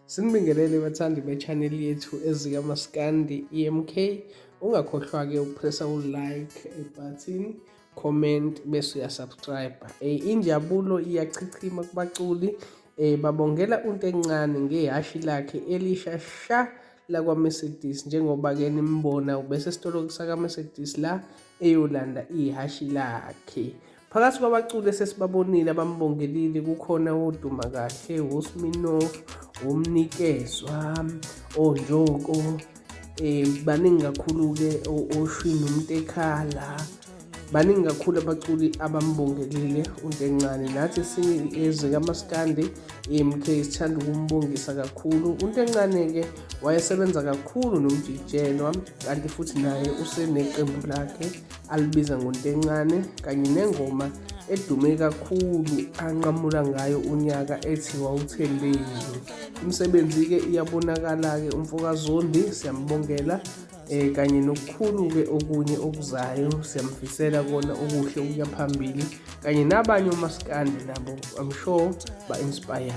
Sinibingelele bathandi be-channel yethu ezikamaskandi EMK. Ungakhohlwa-ke ukupressa u-like button, comment bese uyasubscribe. Injabulo iyachichima kubaculi. Babongela Ntencane ngehashi lakhe elisha sha lakwa-Mercedes, njengoba-ke nimbona bese sitolo saka-Mercedes la eyolanda ihashi lakhe. Phakathi kwabaculi esesibabonile abambongelile kukhona oduma kahle, uSminoff, umnikezwa, onjoko, baningi kakhulu-ke oshwini Ntencane. Baningi kakhulu abaculi abambongelile uNtencane. Nathi ezikamaskandi EMK sithanda ukumbongisa kakhulu. uNtencane-ke wayesebenza kakhulu noMjijelwa, kanti futhi naye useneqembu lakhe alibiza ngoNtencane, kanye nengoma edume kakhulu anqamula ngayo unyaka ethi wawuthembile. Imisebenzi-ke iyabonakala-ke, umfokazondi siyambongela, kanye nokukhulu-ke okunye okuzayo siyamfisela kona okuhle ukuya phambili, kanye nabanye omaskandi nabo I'm sure ba-inspired.